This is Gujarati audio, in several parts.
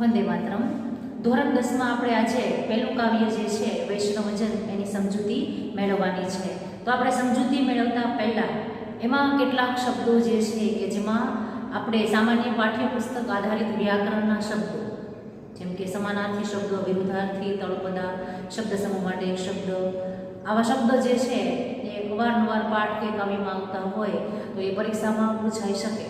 વંદે માતરમ. ધોરણ 10 માં આપણે આજે પહેલું કાવ્ય જે છે વૈષ્ણવજન એની સમજૂતી મેળવવાની છે. તો આપણે સમજૂતી મેળવતા પહેલાં એમાં કેટલાક શબ્દો જે છે કે જેમાં આપણે સામાન્ય પાઠ્યપુસ્તક આધારિત વ્યાકરણના શબ્દો જેમ કે સમાનાર્થી શબ્દો, વિરુદ્ધાર્થી, તળપદા, શબ્દ સમૂહ માટે એક શબ્દ, આવા શબ્દ જે છે એ અવારનવાર પાઠ કે કાવ્યમાં આવતા હોય તો એ પરીક્ષામાં પૂછાઈ શકે.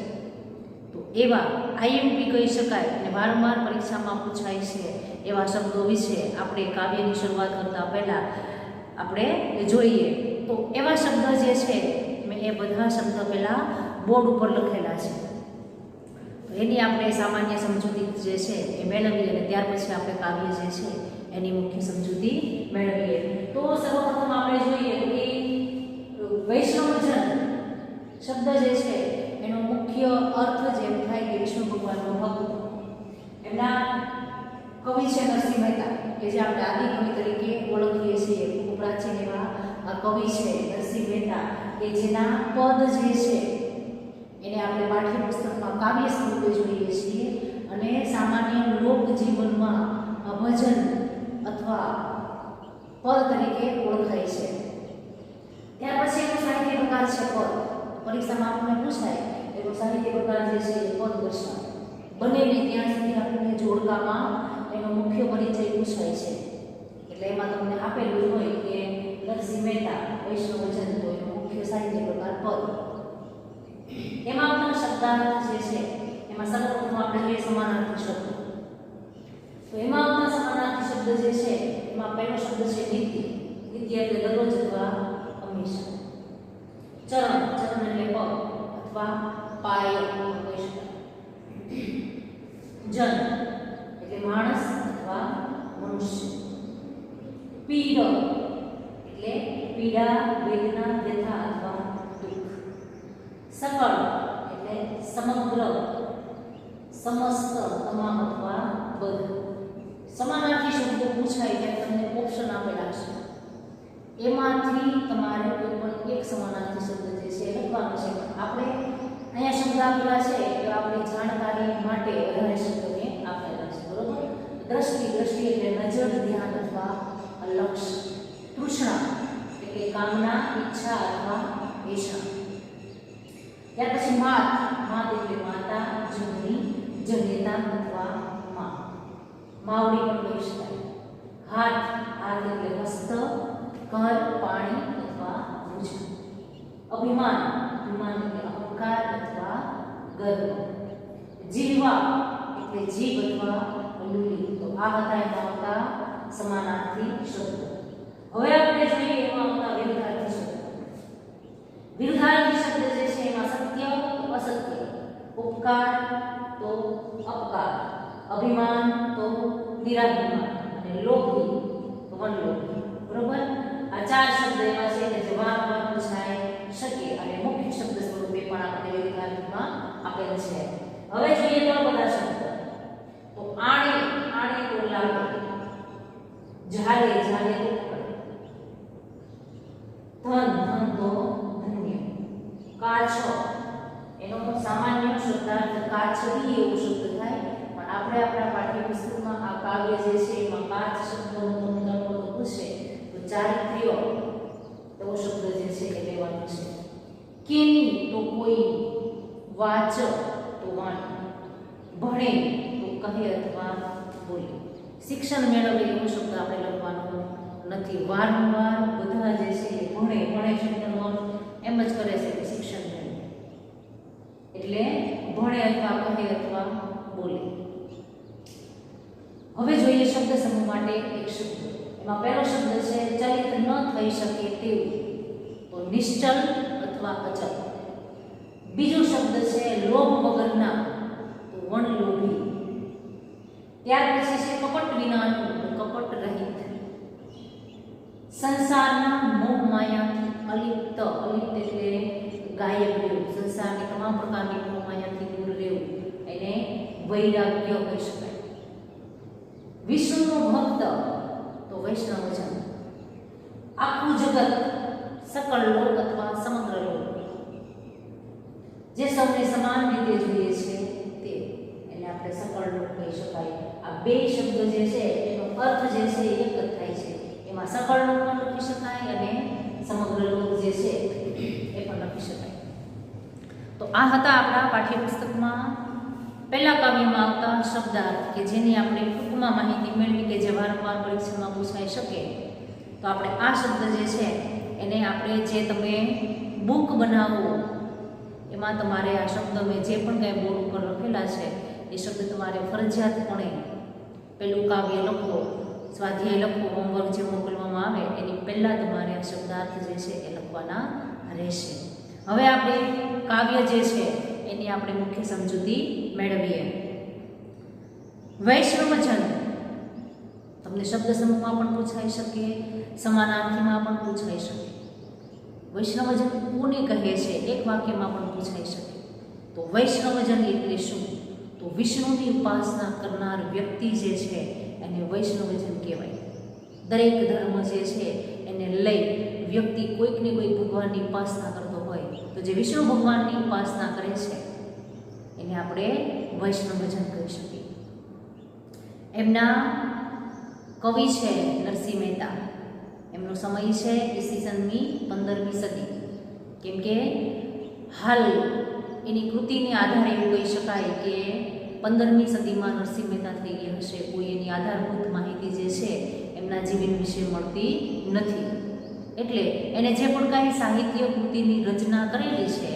તો એવા આઈએમપી કહી શકાય અને વારંવાર પરીક્ષામાં પૂછાય છે એવા શબ્દો વિશે આપણે કાવ્યની શરૂઆત કરતા પહેલાં આપણે જોઈએ. તો એવા શબ્દ જે છે મેં એ બધા શબ્દ પહેલાં બોર્ડ ઉપર લખેલા છે. તો એની આપણે સામાન્ય સમજૂતી જે છે એ મેળવીએ અને ત્યાર પછી આપણે કાવ્ય જે છે એની મુખ્ય સમજૂતી મેળવીએ. તો સર્વપ્રથમ આપણે જોઈએ કે વૈષ્ણવજન શબ્દ જે છે એનો મુખ્ય અર્થ જેમ થાય કે વિષ્ણુ ભગવાનનો ભક્ત. એમના કવિ છે નરસિંહ મહેતા કે જે આપણે આદિ કવિ તરીકે ઓળખીએ છીએ. ખૂબ પ્રાચીન એવા આ કવિ છે નરસિંહ મહેતા કે જેના પદ જે છે એને આપણે પાઠ્યપુસ્તકમાં કાવ્ય સ્વરૂપે જોઈએ છીએ અને સામાન્ય લોક જીવનમાં ભજન અથવા પદ તરીકે ઓળખાય છે. ત્યાર પછી એનો સાહિત્ય પ્રકાર છે પદ. પરીક્ષામાં આપણને પૂછાય એનો સાહિત્ય પ્રકાર જે છે એ પદ દર્શાવે. બંનેને ત્યાં સુધી આપણને જોડકામાં એનો મુખ્ય પરિચય પૂછાય છે. એટલે એમાં તમને આપેલું જ હોય કે નરસિંહ મહેતા વૈષ્ણવજન તો એનો મુખ્ય સાહિત્ય પ્રકાર પદ. એમાં આપણને શબ્દાર્થ જે છે એમાં સર્વપ્રથમ આપણે જોઈએ સમાનાર્થી શબ્દ. તો એમાં આપણા સમાનાર્થી શબ્દ જે છે એમાં પહેલો શબ્દ છે નિત્ય. નિત્ય એટલે દરરોજ અથવા હંમેશા. ચરણ, ચરણ એટલે પગ અથવા પાય કહી શકાય. જન એટલે માણસ અથવા મનુષ્ય. પીડ એટલે પીડા, વેદના, વ્યથા અથવા દુઃખ. સકળ એટલે સમગ્ર, સમસ્ત, તમામ અથવા બધું. સમાનાર્થી શબ્દો પૂછાય ત્યારે તમને ઓપ્શન આપેલા છે. એમાંથી તમારે કોઈ પણ એક સમાનાર્થી શબ્દ જે છે લખવાનો છે. આપણે અહીંયા શબ્દ આપેલા છે એ આપણી જાણકારી માટે વધારે શબ્દોને આપેલા છે. બરોબર. દ્રષ્ટિ, દ્રષ્ટિ એટલે નજર, ધ્યાન અથવા લક્ષ્ય. તૃષ્ણા એટલે કામના, ઈચ્છા અથવા ઈચ્છા. ત્યાર પછી માત, માત એટલે માતા, જનની, જન્યતા અથવા માં. માવડી પણ કહી શકાય. હાથ, હાથ એટલે હસ્ત, ઘર, પાણી અથવા ભૂજન. અભિમાન, અભિમાન એટલે અહંકાર અથવા ગર્વ. જીવવા એટલે જીભ અથવા લૂલી. તો આ હતા એમાં આવતા સમાનાર્થી શબ્દો. હવે આપણે જોઈએ એમાં આવતા વિરુદ્ધાર્થી શબ્દો. વિરુદ્ધાર્થી શબ્દ જે છે એમાં સત્ય તો અસત્ય, ઉપકાર તો અપકાર, અભિમાન તો નિરાભિમાન અને લોભી તો વનલોભી. બરોબર. આ ચાર શબ્દ એવા છે કે જે વારંવાર પૂછાય શકે અને મુખ્ય શબ્દ સ્વરૂપે પણ આપણે વિરુદ્ધાર્થીમાં આપેલ છે. હવે જોઈએ તો બધા શબ્દ. તો આણે, આણે તો લાગે, ઝાલે, ઝાલે તો પડે, ધન, ધન તો ધન્ય, કાછો એનો સામાન્ય શબ્દાર્થ કાછડી એવો શબ્દ થાય પણ આપણે આપણા પાઠ્યપુસ્તકમાં આ કાવ્ય જે છે એમાં કાચ શબ્દનો તમને પૂછે તો ચારિત્ર્ય એવો શબ્દ જે છે એ લેવાનો છે. કેની તો કોઈ, વાચ તો વાણી, ભણે તો કહે અથવા બોલે. શિક્ષણ મેળવે એવો શબ્દ આપણે લખવાનો નથી. વારંવાર બધા જે છે એ ભણે, ભણે શબ્દનો એમ જ કરે છે કે શિક્ષણ મેળવે એટલે ભણે અથવા કહે અથવા બોલે. હવે જોઈએ શબ્દ સમૂહ માટે એક શબ્દ. એમાં પહેલો શબ્દ છે ચલિત ન થઈ શકે તેવું તો નિશ્ચલ અથવા અચલ. બીજો શબ્દ છે લોભ વગરના તો વનલોભી. ત્યાર પછી છે કપટ વિનાનું તો કપટ રહિત. સંસારના મોહ માયાથી અલિપ્ત, અલિપ્ત એટલે ગાયબ રહેવું, સંસારની તમામ પ્રકારની મોહ માયાથી દૂર રહેવું એને વૈરાગ્ય કહી શકાય. વિષ્ણુનો ભક્ત તો વૈષ્ણવજન. આખું જગત, સકળ લોક અથવા સમગ્ર લોક જે સૌને સમાન રીતે જોઈએ છે તે એને આપણે સકળ લોક કહી શકાય. બે શબ્દો જે છે એનો અર્થ જે છે એક જ થાય છે. એમાં સકળ લોક પણ લખી શકાય અને સમગ્ર લોક જે છે એ પણ લખી શકાય. તો આ હતા આપણા પાઠ્યપુસ્તકમાં પહેલા કાવ્યમાં આવતા શબ્દાર્થ કે જેની આપણે ટૂંકમાં માહિતી મેળવી કે જે વારંવાર પરીક્ષામાં પૂછાઈ શકે. તો આપણે આ શબ્દ જે છે એને આપણે જે તમે બુક બનાવો એમાં તમારે આ શબ્દ મેં જે પણ કાંઈ બોર્ડ ઉપર લખેલા છે એ શબ્દ તમારે ફરજિયાતપણે પેલું કાવ્ય લખો, સ્વાધ્યાય લખો, હોમવર્ક જે મોકલવામાં આવે એની પહેલાં તમારે આ શબ્દાર્થ જે છે એ લખવાના રહેશે. હવે આપણે કાવ્ય જે છે એની આપણે મુખ્ય સમજૂતી મેળવીએ. વૈષ્ણવજન તમને શબ્દ સમૂહમાં પણ પૂછાઈ શકે, સમાનાર્થીમાં પણ પૂછાઈ શકે. વૈષ્ણવજન કોને કહે છે એક વાક્યમાં પણ પૂછાઈ શકે. તો વૈષ્ણવજન એટલે શું? તો વિષ્ણુની ઉપાસના કરનાર વ્યક્તિ જે છે એને વૈષ્ણવજન કહેવાય. દરેક ધર્મ જે છે એને લઈ વ્યક્તિ કોઈક ને કોઈક ભગવાનની ઉપાસના કરતો હોય તો જે વિષ્ણુ ભગવાનની ઉપાસના કરે છે એને આપણે વૈષ્ણવજન કહી શકીએ. એમના કવિ છે નરસિંહ મહેતા. એમનો સમય છે ઈસવીસનની 15મી સદી. કેમ કે હાલ એની કૃતિને આધારે એવું કહી શકાય કે 15મી સદીમાં નરસિંહ મહેતા થઈ ગયા હશે. કોઈ એની આધારભૂત માહિતી જે છે એમના જીવન વિશે મળતી નથી. એટલે એને જે પણ કાંઈ સાહિત્ય કૃતિની રચના કરેલી છે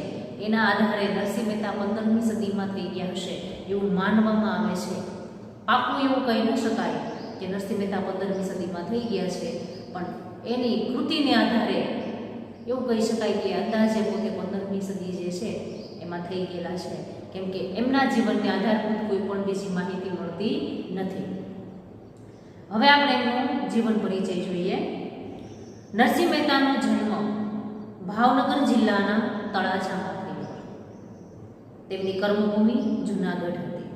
એના આધારે નરસિંહ મહેતા 15મી સદીમાં થઈ ગયા હશે એવું માનવામાં આવે છે. પાકું એવું કહી ન શકાય કે નરસિંહ મહેતા 15મી સદીમાં થઈ ગયા છે, પણ એની કૃતિને આધારે એવું કહી શકાય કે અંદાજે પોતે 15મી સદી જે છે એમાં થઈ ગયેલા છે. કેમ કે એમના જીવનને આધારભૂત કોઈ પણ બીજી માહિતી મળતી નથી. હવે આપણે એમનો જીવન પરિચય જોઈએ. નરસિંહ મહેતાનો જન્મ ભાવનગર જિલ્લાના તળાજામાં થયો. તેમની કર્મભૂમિ જૂનાગઢ હતી.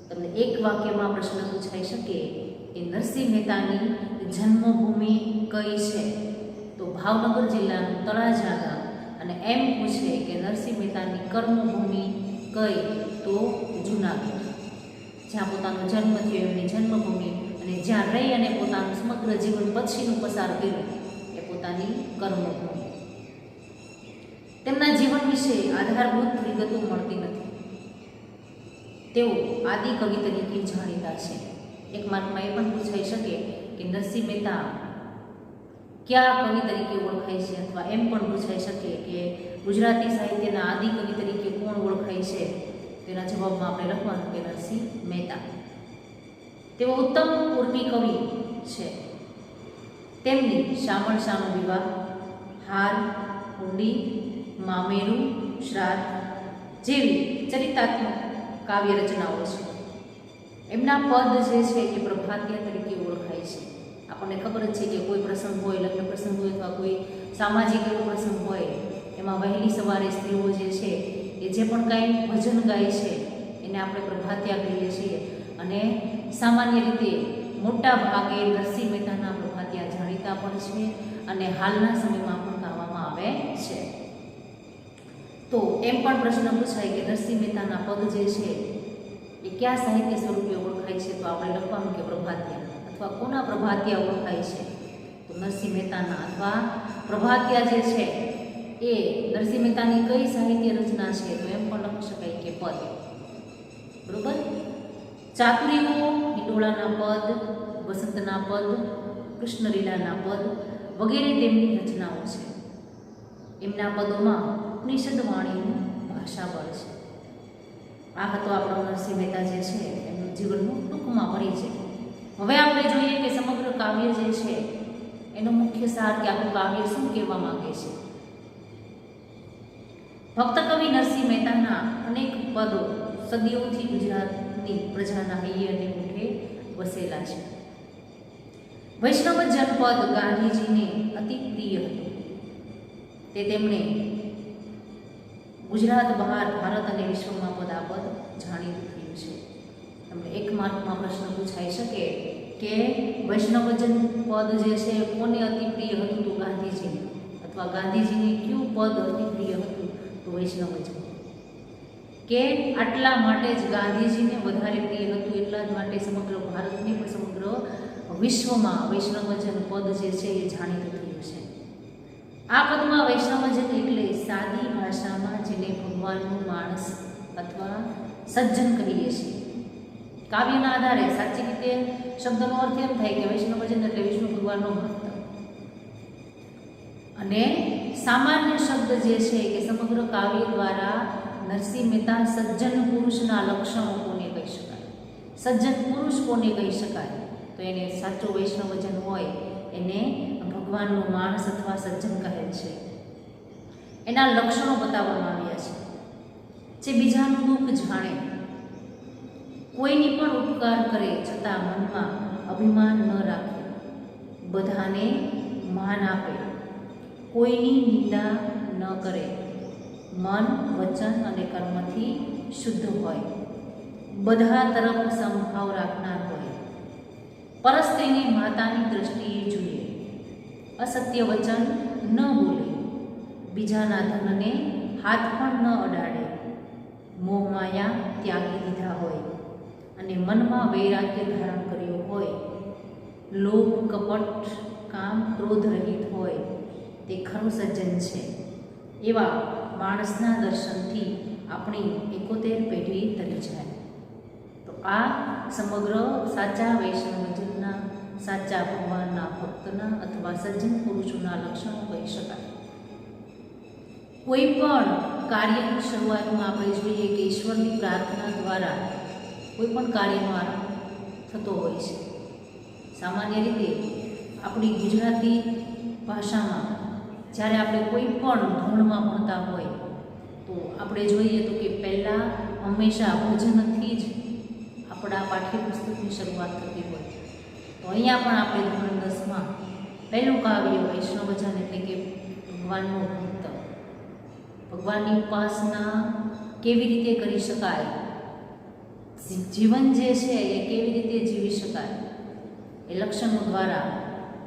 તમને એક વાક્યમાં પ્રશ્ન પૂછાઈ શકે કે નરસિંહ મહેતાની જન્મભૂમિ કઈ છે? તો ભાવનગર જિલ્લાનું તળાજા ગામ. અને એમ પૂછે કે નરસિંહ મહેતાની કર્મભૂમિ કઈ? તો જૂનાગઢ. જ્યાં પોતાનો જન્મ થયો એમની જન્મભૂમિ અને જ્યાં રહી અને પોતાનું સમગ્ર જીવન પછીનું પસાર કર્યું એ પોતાની કર્મભૂમિ. તેમના જીવન વિશે આધારભૂત વિગતો મળતી નથી. તેઓ આદિ કવિ તરીકે જાણીતા છે. એક માર્કમાં એ પણ પૂછાઈ શકે કે નરસિંહ મહેતા કયા કવિ તરીકે ઓળખાય છે, અથવા એમ પણ પૂછાઈ શકે કે ગુજરાતી સાહિત્યના આદિ કવિ તરીકે કોણ ઓળખાય છે? તેના જવાબમાં આપણે લખવાનું કે નરસિંહ મહેતા. તેઓ ઉત્તમ ઉર્મી કવિ છે. તેમની શામળ શાનો વિવાહ, હાર, હુંડી, મામેરું, શ્રાદ્ધ જેવી ચરિતાત્મક કાવ્ય રચનાઓ છે. એમના પદ જે છે એ પ્રભાત્ય તરીકે ઓળખાય છે. આપણને ખબર જ છે કે કોઈ પ્રસંગ હોય, લગ્ન પ્રસંગ હોય અથવા કોઈ સામાજિક એવો પ્રસંગ હોય એમાં વહેલી સવારે સ્ત્રીઓ જે છે એ જે પણ કાંઈ ભજન ગાય છે એને આપણે પ્રભાત્યા કહીએ છીએ. અને સામાન્ય રીતે મોટા ભાગે નરસિંહ મહેતાના પ્રભાત્યા જાણીતા પણ છે અને હાલના સમયમાં પણ ગાવામાં આવે છે. તો એમ પણ પ્રશ્ન પૂછાય કે નરસિંહ મહેતાના પદ જે છે એ કયા સાહિત્ય સ્વરૂપે ઓળખાય છે? તો આપણે લખવાનું કે પ્રભાત્યા. અથવા કોના પ્રભાત્યા ઓળખાય છે? તો નરસિંહ મહેતાના. અથવા પ્રભાત્યા જે છે એ નરસિંહ મહેતાની કઈ સાહિત્ય રચના છે? તો એમ પણ લખી શકાય કે પદ. બરોબર. ચાતુરીઓ, હિંડોળાના પદ, વસંતના પદ, કૃષ્ણલીલાના પદ વગેરે તેમની રચનાઓ છે. એમના પદોમાં ઉપનિષદ વાણીનું ભાષાબળ છે. આ હતો આપણો નરસિંહ મહેતા જે છે એમનું જીવનનું ટૂંકમાં પરિચય. હવે આપણે જોઈએ કે સમગ્ર કાવ્ય જે છે એનો મુખ્ય સાર કે આખું કાવ્ય શું કહેવા માંગે છે. ભક્ત કવિ નરસિંહ મહેતાના અનેક પદો સદીઓથી ગુજરાતની પ્રજાના હૈયે અને મુખે વસેલા છે. વૈષ્ણવ જનપદ ગાંધીજીને અતિ પ્રિય હતું. તે તેમણે ગુજરાત બહાર, ભારત અને વિશ્વમાં પદાપદ જાણીતું થયું છે. તમને એક માર્કમાં પ્રશ્ન પૂછાઈ શકે કે વૈષ્ણવજન પદ જે છે કોને અતિ પ્રિય હતું? તો ગાંધીજીને. અથવા ગાંધીજીને કયું પદ અતિ પ્રિય હતું? તો વૈષ્ણવજન. કે આટલા માટે જ ગાંધીજીને વધારે પ્રિય હતું, એટલા જ માટે સમગ્ર ભારતની પણ સમગ્ર વિશ્વમાં વૈષ્ણવજન પદ જે છે એ જાણીતું થયું છે. આ પદમાં વૈષ્ણવજન એટલે સાદી ભાષામાં જેને ભગવાનનું માણસ અથવા સજ્જન કહીએ છીએ. કાવ્યના આધારે સાચી રીતે શબ્દનો અર્થ એમ થાય કે વૈષ્ણવજન એટલે વિષ્ણુ ભગવાનનો ભક્ત. અને સામાન્ય શબ્દ જે છે કે સમગ્ર કાવ્ય દ્વારા નરસિંહ મહેતા સજ્જન પુરુષના લક્ષણો કોને કહી શકાય, સજ્જન પુરુષ કોને કહી શકાય, તો એને સાચો વૈષ્ણવજન હોય એને ભગવાનનો માણસ અથવા સજ્જન કહે છે. એના લક્ષણો બતાવવામાં આવ્યા છે. જે બીજાનું દુઃખ જાણે, કોઈની પણ ઉપકાર કરે છતાં મનમાં અભિમાન ન રાખે, બધાને માન આપે, કોઈની નિંદા ન કરે, મન વચન અને કર્મથી શુદ્ધ હોય, બધા તરફ સમભાવ રાખનાર હોય, પરસ્ત્રીને માતાની દ્રષ્ટિએ જોઈએ, અસત્ય વચન ન બોલે, બીજાના ધનને હાથ પણ ન અડાડે, મોહમાયા ત્યાગી દીધા હોય અને મનમાં વૈરાગ્ય ધારણ કર્યો હોય, લોભ કપટ કામ ક્રોધ રહિત હોય, તે ખરું સજ્જન છે. એવા માણસના દર્શનથી આપણી 71 પેઢી તરી જાય. તો આ સમગ્ર સાચા વૈષ્ણવજનના, સાચા ભગવાનના ભક્તના અથવા સજ્જન પુરુષોના લક્ષણો કહી શકાય. કોઈ પણ કાર્યની શરૂઆતમાં આપણે જોઈએ કે ઈશ્વરની પ્રાર્થના દ્વારા કોઈ પણ કાર્યનો આરંભ થતો હોય છે. સામાન્ય રીતે આપણી ગુજરાતી ભાષામાં જ્યારે આપણે કોઈ પણ ધોરણમાં ભણતા હોય તો આપણે જોઈએ તો કે પહેલાં હંમેશા ભજનથી જ આપણા પાઠ્યપુસ્તકની શરૂઆત થતી હોય. તો અહીંયા પણ આપણે ધોરણ 10માં પહેલું કાવ્ય વૈષ્ણવજન એટલે કે ભગવાનનો ભક્ત, ભગવાનની ઉપાસના કેવી રીતે કરી શકાય, જીવન જે છે એ કેવી રીતે જીવી શકાય, એ લક્ષણો દ્વારા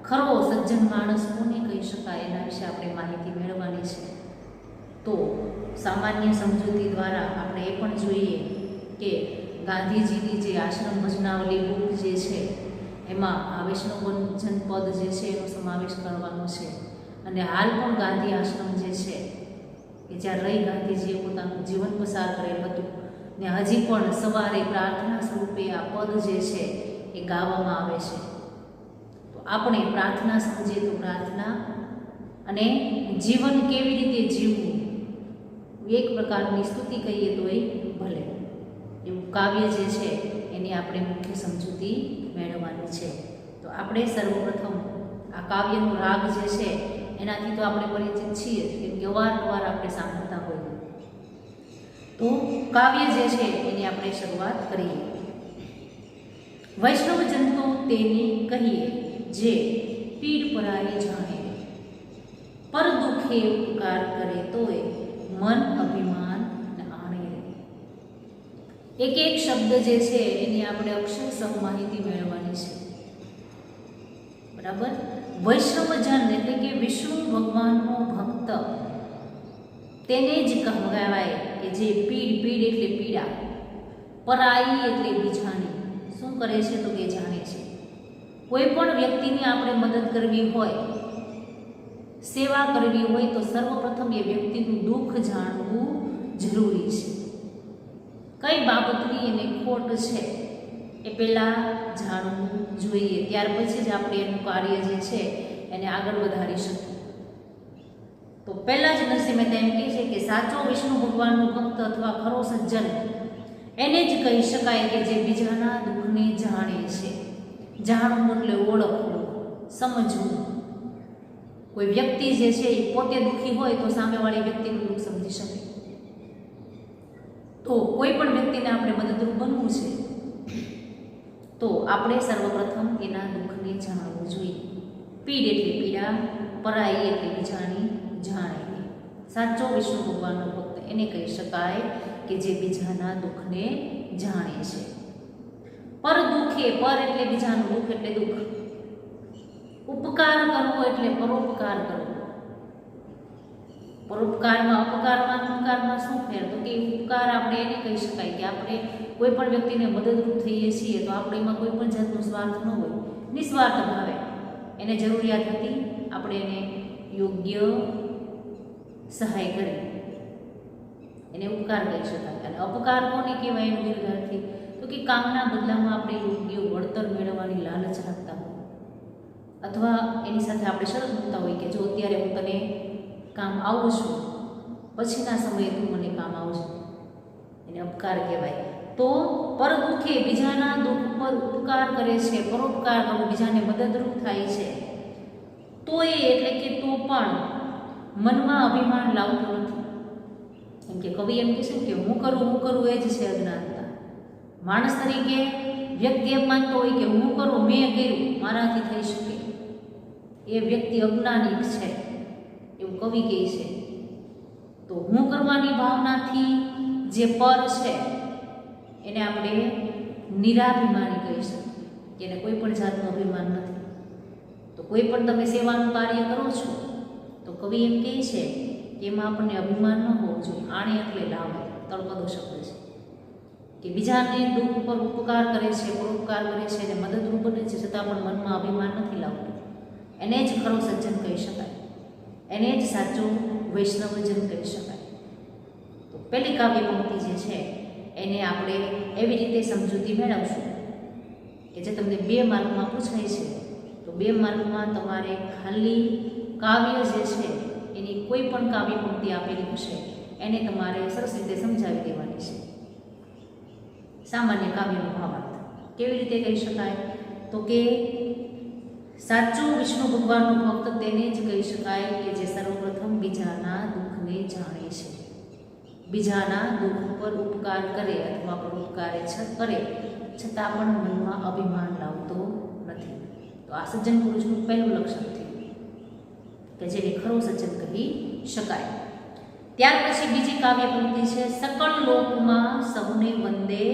ખરો સજ્જન માણસ કોને કહી શકાય એના વિશે આપણે માહિતી મેળવવાની છે. તો સામાન્ય સમજૂતી દ્વારા આપણે એ પણ જોઈએ કે ગાંધીજીની જે આશ્રમ ભજનાવલી બુક જે છે એમાં આ વૈષ્ણવજન પદ જે છે એનો સમાવેશ કરવાનો છે. અને હાલ પણ ગાંધી આશ્રમ જે છે કે જ્યાં રહી ગાંધીજીએ પોતાનું જીવન પસાર કરેલ હતું ને હજી પણ સવારે પ્રાર્થના સ્વરૂપે આ પદ જે છે એ ગાવામાં આવે છે. તો આપણે પ્રાર્થના સમજીએ તો પ્રાર્થના અને જીવન કેવી રીતે જીવવું એક પ્રકારની સ્તુતિ કહીએ તો એ ભલે, એવું કાવ્ય જે છે એની આપણે મુખ્ય સમજૂતી મેળવવાની છે. તો આપણે સર્વપ્રથમ આ કાવ્યનો રાગ જે છે એનાથી તો આપણે પરિચિત છીએ કેમ કે અવારનવાર આપણે સાંભળતા હોઈએ. તો કાવ્ય જે છે એની આપણે શરૂઆત કરીએ. વૈષ્ણવજન તો તેની કહીએ જે પીડ પરાઈ જાણે, પર દુખે ઉપકાર કરે તોય મન અભિમાન આણે. એક એક શબ્દ જે છે એની આપણે અક્ષરશઃ માહિતી મેળવવાની છે. બરાબર. વૈષ્ણવજન એટલે કે વિષ્ણુ ભગવાનનો ભક્ત, તેને જ કહેવાય કે જે પીડ એટલે પીડા, પરાઈ એટલે બીજાની, શું કરે છે તો કે જાણે છે. કોઈ પણ વ્યક્તિને આપણે મદદ કરવી હોય, સેવા કરવી હોય તો સર્વપ્રથમ એ વ્યક્તિનું દુઃખ જાણવું જરૂરી છે. કઈ બાબતની એને ખોટ છે એ પહેલાં જાણવું જોઈએ, ત્યાર પછી જ આપણે એનું કાર્ય જે છે એને આગળ વધારી શકીએ. તો પહેલાં જ નરસિંહ મહેતા એમ કહે છે કે સાચો વિષ્ણુ ભગવાનનો ભક્ત અથવા ખરો સજ્જન એને જ કહી શકાય કે જે બીજાના દુઃખને જાણે છે. જાણવું એટલે ઓળખવું, સમજવું. કોઈ વ્યક્તિ જે છે એ પોતે દુઃખી હોય તો સામેવાળી વ્યક્તિનું દુઃખ સમજી શકે. તો કોઈ પણ વ્યક્તિને આપણે મદદરૂપ બનવું છે તો આપણે સર્વપ્રથમ એના દુઃખને જાણવું જોઈએ. પીડ એટલે પીડા, પરાઈ એટલે બીજાની જાણે. સાચો વિષ્ણુ ભગવાનનો ભક્ત એને કહી શકાય કે જે બીજાના દુઃખને જાણે છે. પર દુઃખે, પર એટલે બીજાનું દુઃખ એટલે દુઃખ. ઉપકાર કરવો એટલે પરોપકાર કરવો. પરોપકારમાં અપકારમાં ઉપકારમાં શું ફેર? તો કે ઉપકાર આપણે એને કહી શકાય કે આપણે કોઈ પણ વ્યક્તિને મદદરૂપ થઈએ છીએ તો આપણે એમાં કોઈ પણ જાતનો સ્વાર્થ ન હોય, નિસ્વાર્થ ભાવે એને જરૂરિયાત હતી આપણે એને યોગ્ય સહાય કરી, એને ઉપકાર કહી શકાય. અને અપકાર કોને કહેવાય એનું વિરુદ્ધાર્થી? તો કે કામના બદલામાં આપણે યોગ્ય વળતર મેળવવાની લાલચ રાખતા હોય, અથવા એની સાથે આપણે શરત મૂકતા હોય કે જો અત્યારે હું તને કામ આવું છું, પછીના સમયે તું મને કામ આવશે, એને અપકાર કહેવાય. તો પર દુઃખે બીજાના દુઃખ પર ઉપકાર કરે છે, પરોપકાર કરવું, બીજાને મદદરૂપ થાય છે, તો એ એટલે કે તો પણ મનમાં અભિમાન લાવતું નથી. એમ કે કવિ એમ કહેશે કે હું કરું એ જ છે અજ્ઞાનતા. માણસ તરીકે વ્યક્તિ એમ માનતો હોય કે હું કરું, મેં કર્યું, મારાથી થઈ શકે, એ વ્યક્તિ અજ્ઞાનિક છે એવું કવિ કહે છે. તો હું કરવાની ભાવનાથી જે પર છે એને આપણે નિરાભિમાની કહી શકીએ, કે એને કોઈ પણ જાતનું અભિમાન નથી. તો કોઈ પણ તમે સેવાનું કાર્ય કરો છો તો કવિ એમ કહે છે કે એમાં આપણને અભિમાન ન હોવું જોઈએ. આણે એટલે લાવે તળપદો શબ્દ છે કે બીજાને દુઃખ ઉપર ઉપકાર કરે છે, પરોપકાર કરે છે અને મદદરૂપ બને છે, છતાં પણ મનમાં અભિમાન નથી લાવતું. એને જ ખરો સજ્જન કહી શકાય, એને જ સાચું વૈષ્ણવજન કહી શકાય. તો પહેલી કાવ્ય પંક્તિ જે છે એને આપણે એવી રીતે સમજૂતી મેળવશું કે જે તમને 2 માર્કમાં પૂછાય છે. તો 2 માર્કમાં તમારે ખાલી કાવ્ય જે છે એની કોઈ પણ કાવ્ય પંક્તિ આપેલી હશે એને તમારે સરસ રીતે સમજાવી દેવાની છે. સામાન્ય કાવ્યનો ભાવાર્થ કેવી રીતે કહી શકાય? તો કે સાચું વિષ્ણુ ભગવાનનું ભક્ત તેને જ કહી શકાય કે જે સર્વપ્રથમ બીજાના દુઃખને જાણે છે, બીજાના દુઃખ પર ઉપકાર કરે અથવા પરોપકાર કરે છતાં પણ મનમાં અભિમાન લાવતો નથી. તો આ સજ્જન પુરુષનું પહેલું લક્ષણ થયું કે જેને ખરો સજ્જન કહી શકાય. ત્યાર પછી બીજી કાવ્ય પંક્તિ છે, સકળ લોકમાં સૌને વંદે,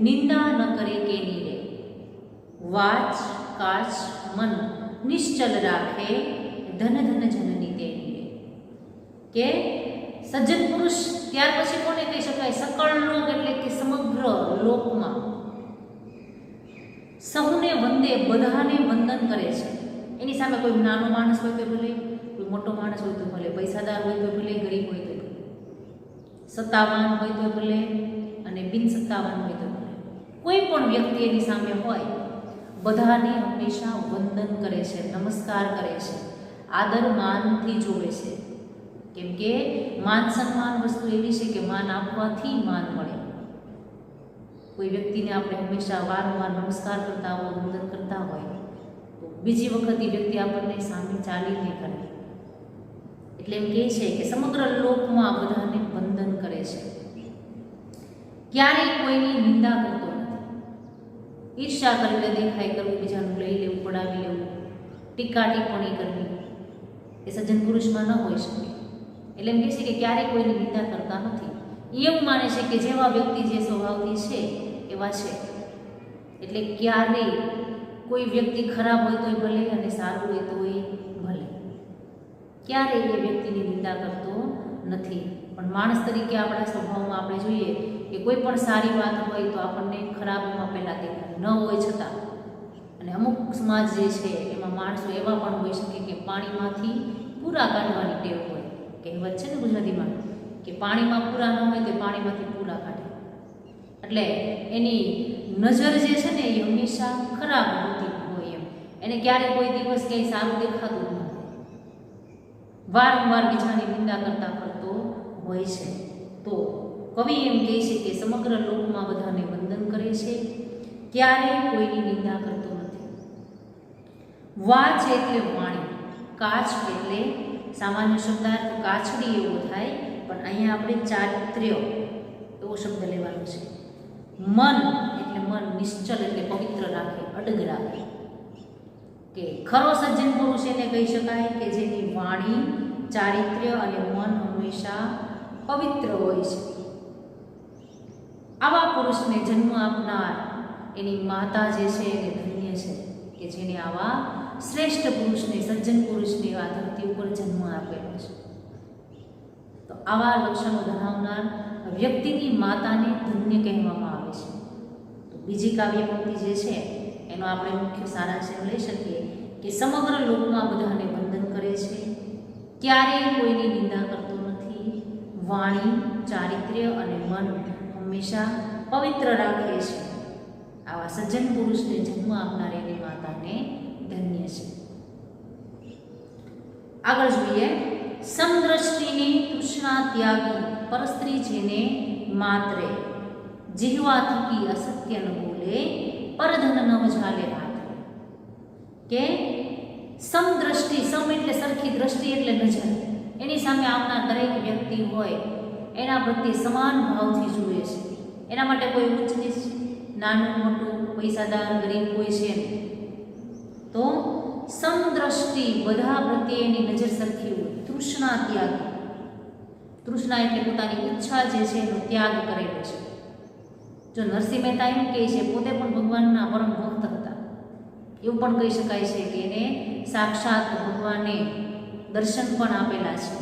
નિંદા ન કરે કે નીરે, વાચ કાચ મન નિશ્ચલ રાખે, ધન ધન જનની તે નીરે. કે સજ્જન પુરુષ ત્યાર પછી કોને કહી શકાય? સકળ લોક એટલે કે સમગ્ર લોકમાં સૌને વંદે, બધાને વંદન કરે છે. એની સામે કોઈ નાનો માણસ હોય તો ભલે, કોઈ મોટો માણસ હોય તો ભલે, પૈસાદાર હોય તો ભલે, ગરીબ હોય તો ભલે, સત્તાવાન હોય તો ભલે અને બિન સત્તાવાન હોય તો ભલે, કોઈ પણ વ્યક્તિ એની સામે હોય બધાને હંમેશા વંદન કરે છે, નમસ્કાર કરે છે, આદર માનથી જોવે છે. કેમ કે માન સન્માન વસ્તુ એવી છે કે માન આપવાથી માન મળે. કોઈ વ્યક્તિને આપણે હંમેશા વારંવાર નમસ્કાર કરતા હોય, વંદન કરતા હોય તો બીજી વખત એ વ્યક્તિ આપણને સામે ચાલીને કરે. એટલે એમ કહે છે કે સમગ્ર લોકમાં બધાને વંદન કરે છે, ક્યારેય કોઈની નિંદા કરતો નથી. ઈર્ષા કરીને દેખાય કરવું, બીજાનું લઈ લેવું, પડાવી લેવું, ટીકા ટિપ્પણી કરવી એ સજ્જન પુરુષમાં ન હોઈ શકે. એટલે એમ કહે છે કે ક્યારેય કોઈની નિંદા કરતા નથી. એવું માને છે કે જેવા વ્યક્તિ જે સ્વભાવથી છે એવા છે. એટલે ક્યારેય કોઈ વ્યક્તિ ખરાબ હોય તોય ભલે અને સારું હોય તોય ભલે, ક્યારેય એ વ્યક્તિની નિંદા કરતો નથી. પણ માણસ તરીકે આપણા સ્વભાવમાં આપણે જોઈએ કે કોઈ પણ સારી વાત હોય તો આપણને ખરાબમાં પહેલાં દેખાય ન હોય છતાં. અને અમુક સમાજ જે છે એમાં માણસો એવા પણ હોઈ શકે કે પાણીમાંથી પૂરા કાઢવાની ટેવ હોય. કહેવત છે ને ગુજરાતીમાં કે પાણીમાં પૂરા ન હોય તો પાણીમાંથી પૂરા કાઢે. એટલે એની નજર જે છે ને એ હંમેશા ખરાબ હોતી હોય એમ. એને ક્યારેય કોઈ દિવસ કંઈ સારું દેખાતું જ નથી. વારંવાર બીજાની નિંદા કરતા કરતો હોય છે. તો કવિ એમ કહે છે કે સમગ્ર લોકમાં બધાને વંદન કરે છે, ક્યારેય કોઈની નિંદા કરતો નથી. વાચ એટલે વાણી, કાચ એટલે સામાન્ય શબ્દાર્થ કાચડી એવો થાય, પણ અહીંયા આપણે ચારિત્ર્ય એવો શબ્દ લેવાનો છે. મન એટલે મન, નિશ્ચલ એટલે પવિત્ર રાખે, અડગ રાખે. કે ખરો સજ્જન પુરુષ એને કહી શકાય કે જેની વાણી, ચારિત્ર્ય અને મન હંમેશા પવિત્ર હોય છે. આવા પુરુષને જન્મ આપનાર એની માતા જે છે એને ધન્ય છે કે જેને આવા શ્રેષ્ઠ પુરુષને, સજ્જન પુરુષને આ ધરતી ઉપર જન્મ આપેલો છે. તો આવા લક્ષણો ધરાવનાર વ્યક્તિની માતાને ધન્ય કહેવામાં આવે છે. તો બીજી કાવ્ય પંક્તિ જે છે એનો આપણે મુખ્ય સારાંશ લઈ શકીએ કે સમગ્ર લોકમાં બધાને વંદન કરે છે, ક્યારેય કોઈની નિંદા કરતો નથી, વાણી, ચારિત્ર્ય અને મન હંમેશા પવિત્ર રાખે છે. આવા સજ્જન પુરુષને જન્મ આપનાર એની માતાને ધન્ય છે. આગળ જોઈએ, સમદ્રષ્ટિને તૃષ્ણા ત્યાગી પરસ્ત્રી જેને માત્રે, જીહવા થકી અસત્ય ન બોલે, પરધન ન ઝાલે હાથ. કે સમદ્રષ્ટિ, સમ એટલે સરખી, દ્રષ્ટિ એટલે નજર, એની સામે આવનાર દરેક વ્યક્તિ હોય એના પ્રત્યે સમાન ભાવથી જુએ છે. એના માટે કોઈ ઊંચ નીચ, નાનું મોટું, પૈસાદાર ગરીબ કોઈ છે નહીં. તો સમદ્રષ્ટિ, બધા પ્રત્યે એની નજર સરખી હોય. તૃષ્ણા ત્યાગી, તૃષ્ણા એટલે પોતાની ઈચ્છા જે છે એનો ત્યાગ કરેલો છે. જો નરસિંહ મહેતા એમ કહે છે પોતે પણ ભગવાનના પરમ ભક્ત હતા, એવું પણ કહી શકાય છે કે એને સાક્ષાત ભગવાને દર્શન પણ આપેલા છે.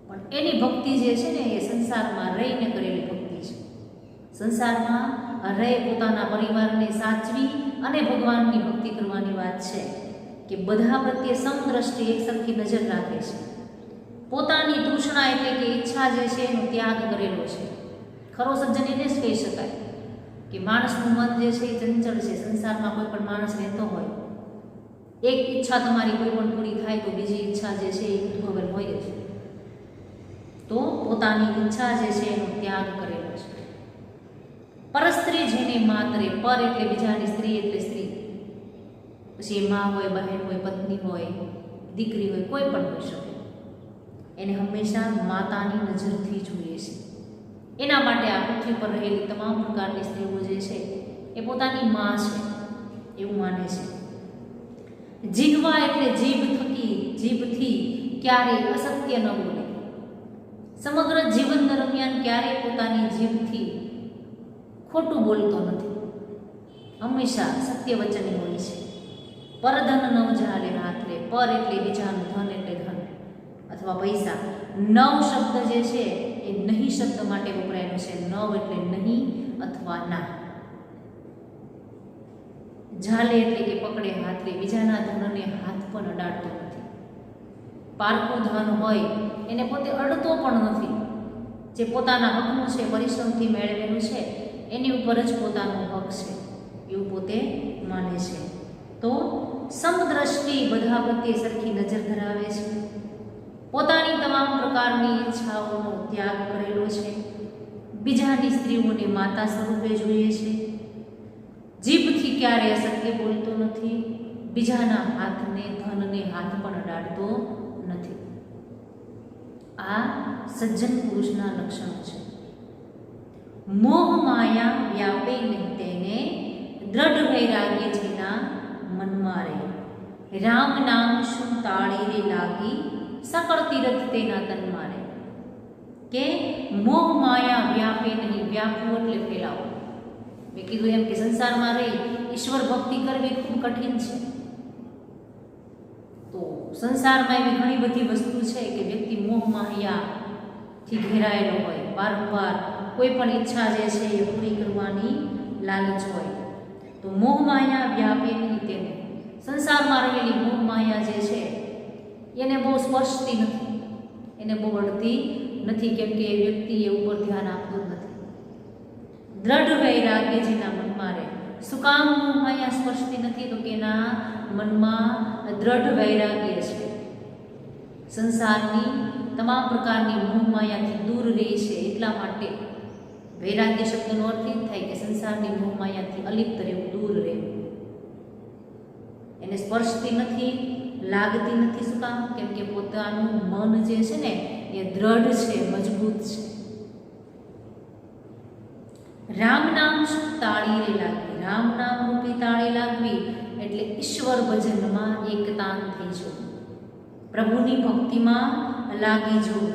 પણ એની ભક્તિ જે છે ને એ સંસારમાં રહીને કરેલી ભક્તિ છે. સંસારમાં રહી પોતાના પરિવારને સાચવી અને ભગવાનની ભક્તિ કરવાની વાત છે કે બધા પ્રત્યે સમદ્રષ્ટિ, એક સરખી નજર રાખે છે. પોતાની તૃષ્ણા એટલે કે ઈચ્છા જે છે એનો ત્યાગ કરેલો છે. ખરો સજ્જન એને જ કહી શકાય કે માણસનું મન જે છે એ ચંચળ છે. સંસારમાં કોઈ પણ માણસ રહેતો હોય, એક ઈચ્છા તમારી કોઈ પણ પૂરી થાય તો બીજી ઈચ્છા જે છે એ ઉદ્ભવેલ હોય જ. તો પોતાની ઈચ્છા જે છે એનો ત્યાગ કરેલો છે. પરસ્ત્રી જેને માત્રે, પર એટલે બીજાની, સ્ત્રી એટલે સ્ત્રી, પછી એ માં હોય, બહેન હોય, પત્ની હોય, દીકરી હોય, કોઈ પણ હોઈ શકે, એને હંમેશા માતાની નજરથી જોઈએ છે. એના માટે આ પૃથ્વી પર રહેલી તમામ પ્રકારની સ્ત્રીઓ જે છે એ પોતાની માં છે એવું માને છે. જીહવા એટલે જીભ થકી, જીભથી ક્યારેય અસત્ય ન બોલે. સમગ્ર જીવન દરમિયાન ક્યારેય પોતાની જીભથી ખોટું બોલતો નથી, હંમેશા સત્ય વચની હોય છે. પરધન ન ઝાલે હાથરે, પર એટલે બીજાનું, ધન એટલે ધન અથવા પૈસા. નવ શબ્દ જે છે એ નહીં શબ્દ માટે વપરાયેલો છે. નવ એટલે નહીં અથવા ના. ઝાલે એટલે કે પકડે, હાથરે બીજાના ધનને હાથ પણ અડાડતો નથી. પારકું ધન હોય એને પોતે અડતો પણ નથી. જે પોતાના હકનું છે, પરિશ્રમથી મેળવેલું છે, એની ઉપર જ પોતાનો હક છે એવું પોતે માને છે. તો સમદ્રષ્ટિ, બધા પ્રત્યે સરખી નજર ધરાવે છે. પોતાની તમામ પ્રકારની ઈચ્છાઓનો ત્યાગ કરેલો છે. બીજાની સ્ત્રીઓને માતા સ્વરૂપે જોઈએ છે. જીભથી ક્યારેય અસત્ય બોલતો નથી. બીજાના હાથને, ધનને હાથ પણ અડાડતો નથી. આ સજ્જન પુરુષના લક્ષણો છે. મોહ માયા વ્યાપે નહીં તેને, દ્રઢ વૈરાગ્ય જેના મનમાં રહે. રામ નામ શું તાળી રે લાગી, સકળ તીરથ તેના તનમાં રહે. કે મોહ માયા વ્યાપે નહીં, વ્યાપવું એટલે ફેલાવો. મેં કીધું એમ કે સંસારમાં રહી ઈશ્વર ભક્તિ કરવી ખૂબ કઠિન છે. તો સંસારમાં એવી ઘણી બધી વસ્તુ છે કે વ્યક્તિ મોહ માયાથી ઘેરાયેલો હોય, વારંવાર કોઈ પણ ઈચ્છા જે છે એ પૂરી કરવાની લાલચ હોય. તો મોહ માયા વ્યાપે નહીં તેને, સંસારમાં રહેલી મોહ માયા જે છે એને બહુ સ્પર્શતી નથી, એને બહુ અડતી નથી, કેમ કે એ વ્યક્તિ એ ઉપર ધ્યાન આપતું નથી. દ્રઢ વૈરાગ્ય જેના મનમાં રહે. શું કામ મોહ માયા સ્પર્શતી નથી? તો કે એના મનમાં દ્રઢ વૈરાગ્ય છે. સંસારની તમામ પ્રકારની મોહ માયાથી દૂર રહે છે. એટલા માટે વૈરાગ્ય શબ્દનો અર્થ એ થાય કે સંસારની મોહ માયાથી અલિપ્ત રહેવું, દૂર રહેવું. એને સ્પર્શતી નથી, લાગતી નથી. શું કામ? કેમ કે પોતાનું મન જે છે ને એ દ્રઢ છે, મજબૂત છે. રામ નામ શું તાળી રે લાગવી, રામ નામ રૂપી તાળી લાગવી એટલે ઈશ્વર ભજનમાં એકતાન થઈ જવું, પ્રભુની ભક્તિમાં લાગી જવું.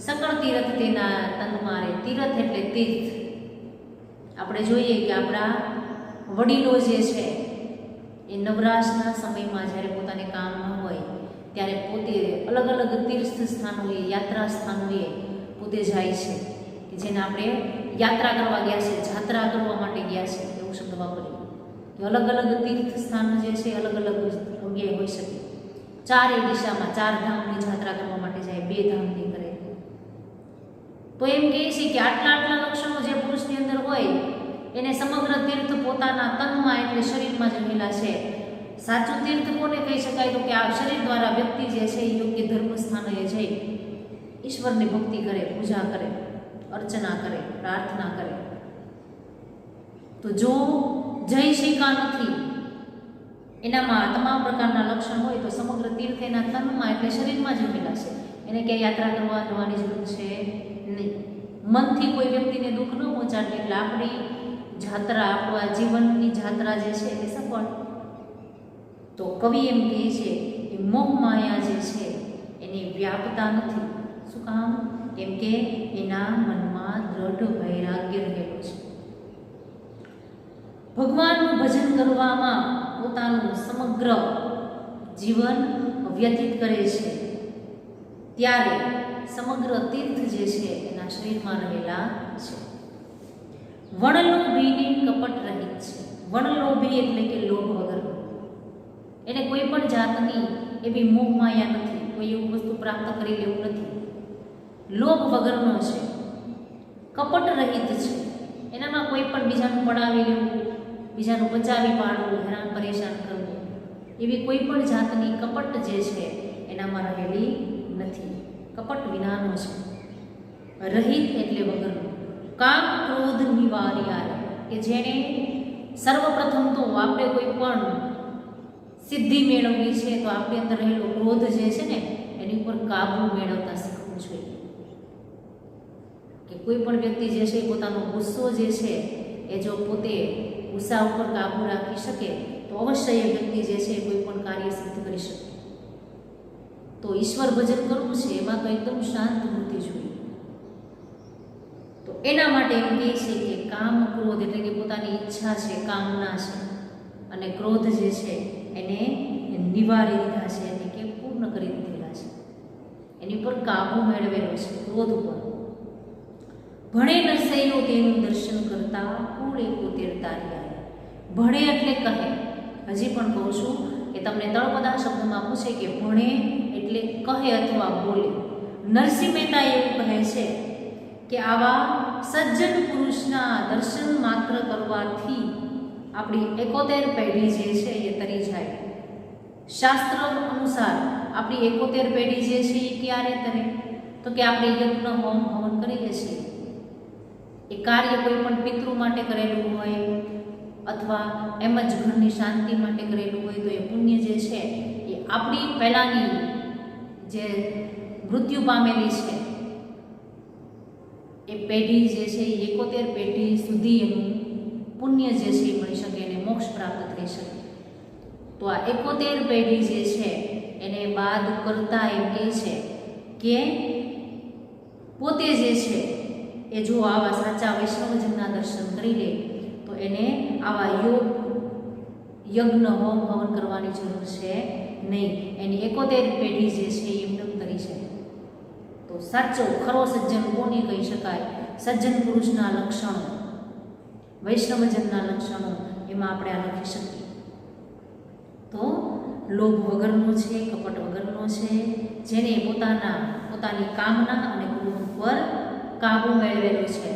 સકળ તીરથ તેના તનમાં રહે. તીરથ એટલે તીર્થ. આપણે જોઈએ કે આપણા વડીલો જે છે એ નવરાશના સમયમાં જ્યારે પોતાને કામ ન હોય ત્યારે પોતે અલગ અલગ તીર્થ સ્થાનોએ, યાત્રા સ્થાનોએ પોતે જાય છે, કે જેને આપણે યાત્રા કરવા ગયા છે, જાત્રા કરવા માટે ગયા છે એવો શબ્દ વાપરીએ. કે અલગ અલગ તીર્થ સ્થાનો જે છે અલગ અલગ જગ્યાએ હોઈ શકે. ચારે દિશામાં 4 ધામની જાત્રા કરવા માટે જાય, 2 ધામની કરે. તો એમ કહે છે કે આટલા આટલા લક્ષણો જે પુરુષની અંદર હોય એને સમગ્ર તીર્થ પોતાના તનમાં એટલે શરીરમાં જમેલા છે. સાચું તીર્થ કોને કહી શકાય? તો કે આ શરીર દ્વારા વ્યક્તિ જે છે એ યોગ્ય ધર્મ સ્થાનોએ જઈ ઈશ્વરની ભક્તિ કરે, પૂજા કરે, અર્ચના કરે, પ્રાર્થના કરે. તો જો જય શીખા નથી, એનામાં તમામ પ્રકારના લક્ષણ હોય તો સમગ્ર તીર્થ એના તનમાં એટલે શરીરમાં જમેલા છે, એને ક્યાંય યાત્રા કરવા જવાની જરૂર છે નહીં. મનથી કોઈ વ્યક્તિને દુઃખ ન પહોંચાડે એટલે આપણી જાત્રા, આપણા જીવનની જાત્રા જે છે એ સફળ. તો કવિ એમ કહે છે કે મોહ માયા જે છે એની વ્યાપતા નથી. શું કામ? કેમ કે એના મનમાં દ્રઢ વૈરાગ્ય રહેલું છે. ભગવાનનું ભજન કરવામાં પોતાનું સમગ્ર જીવન વ્યતીત કરે છે ત્યારે સમગ્ર તીર્થ જે છે એના શરીરમાં રહેલા છે. વણલોભીની કપટ રહિત છે. વણલોભી એટલે કે લોભ વગર, એને કોઈ પણ જાતની એવી મોહ માયા નથી, કોઈ એવું વસ્તુ પ્રાપ્ત કરી લેવું નથી. લોભ વગરનો છે, કપટ રહિત છે, એનામાં કોઈ પણ બીજાનું પડાવી લેવું, બીજાનું બચાવી પાડવું, હેરાન પરેશાન કરવું, એવી કોઈ પણ જાતની કપટ જે છે એનામાં રહેલી નથી. કપટ વિનાનો છે. રહિત એટલે વગરનો. કામ ક્રોધ નિવાર્યા, કે જેણે સર્વપ્રથમ તો આપણે કોઈ પણ સિદ્ધિ મેળવવી છે તો આપણી અંદર રહેલો ક્રોધ જે છે ને એની ઉપર કાબુ મેળવતા શીખવું જોઈએ. કે કોઈ પણ વ્યક્તિ જે છે પોતાનો ગુસ્સો જે છે એ જો પોતે ગુસ્સા ઉપર કાબુ રાખી શકે તો અવશ્ય એ વ્યક્તિ જે છે કોઈ પણ કાર્ય સિદ્ધ કરી શકે. તો ઈશ્વર ભજન કરવું છે એમાં તો એકદમ શાંત વૃત્તિ જોઈએ. તો એના માટે એમ કહે છે કે કામ ક્રોધ એટલે કે પોતાની ઈચ્છા છે, કામના છે, અને ક્રોધ જે છે એને નિવારી દીધા છે, એને કે પૂર્ણ કરી દીધેલા છે, એની પર કાબુ મેળવેલો છે ક્રોધ ઉપર. ભણે નરસૈયો તેનું દર્શન કરતા કુળે કોતેર તાર્યા. ભણે એટલે કહે. હજી પણ કહું છું કે તમને તળપદા શબ્દમાં પૂછે કે ભણે એટલે કહે અથવા બોલે. નરસિંહ મહેતા એવું કહે છે કે આવા સજ્જન પુરુષના દર્શન માત્ર કરવાથી આપણી 71 પેઢી જે છે એ તરી જાય. શાસ્ત્ર અનુસાર આપણી 71 પેઢી જે છે એ ક્યારે તરે? તો કે આપણે યજ્ઞ હોમ હવન કરીએ છીએ, એ કાર્ય કોઈ પણ પિતૃ માટે કરેલું હોય અથવા એમ જ ઘરની શાંતિ માટે કરેલું હોય તો એ પુણ્ય જે છે એ આપણી પહેલાંની જે મૃત્યુ પામેલી છે એ પેઢી જે છે એ 71 પેઢી સુધી એનું પુણ્ય જે છે એ મળી શકે, એને મોક્ષ પ્રાપ્ત થઈ શકે. તો આ 71 પેઢી જે છે એને બાદ કરતા એમ કહે છે કે પોતે જે છે એ જો આવા સાચા વૈષ્ણવજનના દર્શન કરી લે તો એને આવા યજ્ઞ હોમ હવન કરવાની જરૂર છે નહીં. એની 71 પેઢી જે છે એ એમનેમ તરી છે. તો સાચો ખરો સજ્જન કોને કહી શકાય? સજ્જન પુરુષના લક્ષણો, વૈષ્ણવજનના લક્ષણો એમાં આપણે આ લખી શકીએ. તો લોભ વગરનો છે, કપટ વગરનો છે, જેને પોતાની કામના અને ક્રોધ પર કાબુ મેળવેલો છે.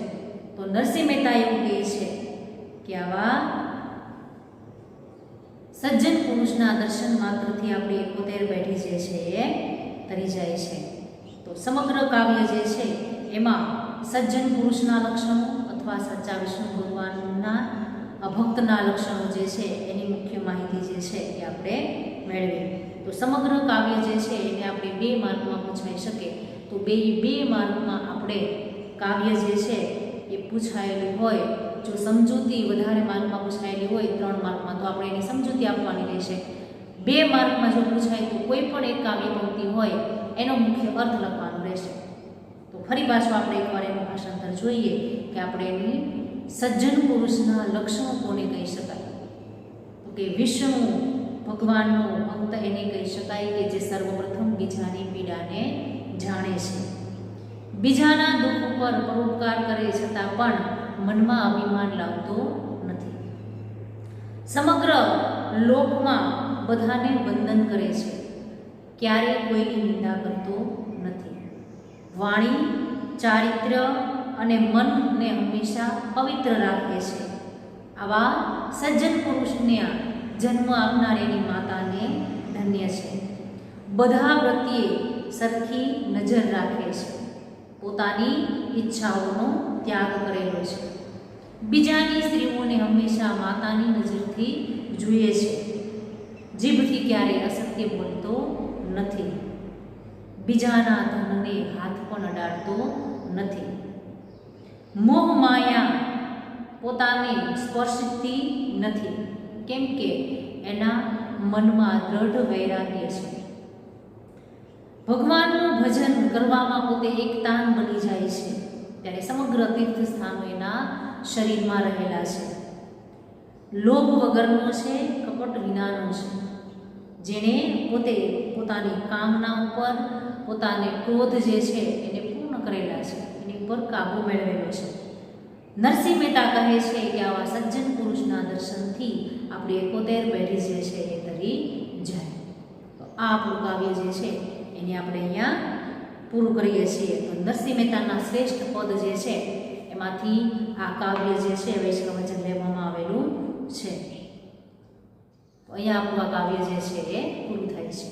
તો નરસિંહ મહેતા એવું કહે છે કે આવા સજ્જન પુરુષના દર્શન માત્રથી આપણી 71 પેઢી જે છે એ તરી જાય છે. તો સમગ્ર કાવ્ય જે છે એમાં સજ્જન પુરુષના લક્ષણો અથવા સાચા વિષ્ણુ ભગવાનના ભક્તના લક્ષણો જે છે એની મુખ્ય માહિતી જે છે એ આપણે મેળવીએ. તો સમગ્ર કાવ્ય જે છે એને આપણે 2 માર્કમાં પૂછાઈ શકે. તો બે માર્કમાં આપણે કાવ્ય જે છે એ પૂછાયેલું હોય, જો સમજૂતી વધારે માર્કમાં પૂછાયેલી હોય 3 માર્કમાં તો આપણે એની સમજૂતી આપવાની રહેશે. 2 માર્કમાં જો પૂછાય તો કોઈ પણ એક કાવ્ય પંક્તિ હોય એનો મુખ્ય અર્થ લખવાનો રહેશે. તો ફરી પાછું આપણે એકવાર એનું ભાષાંતર જોઈએ કે આપણે એની સજ્જન પુરુષના લક્ષણો કોને કહી શકાય? તો કે વિષ્ણુ ભગવાનનો અંત એને કહી શકાય કે જે સર્વપ્રથમ બીજાની પીડાને જાણે છે, બીજાના દુઃખ ઉપર પરોપકાર કરે છતાં પણ મનમાં અભિમાન લાવતો નથી, સમગ્ર લોકમાં બધાને વંદન કરે છે, ક્યારેય કોઈની નિંદા કરતો નથી, વાણી, ચારિત્ર્ય અને મનને હંમેશા પવિત્ર રાખે છે. આવા સજ્જન પુરુષને જન્મ આપનારેની માતાને ધન્ય છે. બધા પ્રત્યે સરખી નજર રાખે છે, પોતાની ઈચ્છાઓનો ત્યાગ કરેલો છે, બીજાની સ્ત્રીઓને હંમેશા માતાની નજરથી જુએ છે, જીભથી ક્યારેય અસત્ય બોલતો નથી, બીજાના ધનને હાથ પણ અડાડતો નથી, મોહ માયા પોતાને સ્પર્શતી નથી, કેમ કે એના મનમાં દ્રઢ વૈરાગ્ય છે. ભગવાનનું ભજન કરવામાં પોતે એક તાન બની જાય છે, ત્યારે સમગ્ર તીર્થ સ્થાનો એના શરીરમાં રહેલા છે. લોભ વગરનો છે, કપટ વિનાનો છે, જેણે પોતે પોતાની કામના ઉપર પોતાને ક્રોધ જે છે એને પૂર્ણ કરેલા છે, એની ઉપર કાબુ મેળવેલો છે. નરસિંહ મહેતા કહે છે કે આવા સજ્જન પુરુષના દર્શનથી આપણી 71 પેઢી જે છે એ તરી જાય. તો આ આપણું કાવ્ય જે છે એને આપણે અહીંયા પૂરું કરીએ છીએ. તો નરસિંહ મહેતાના શ્રેષ્ઠ પદ જે છે એમાંથી આ કાવ્ય જે છે વૈષ્ણવજન લેવામાં આવેલું છે. તો અહીંયા આપણું આ કાવ્ય જે છે એ પૂરું થાય છે.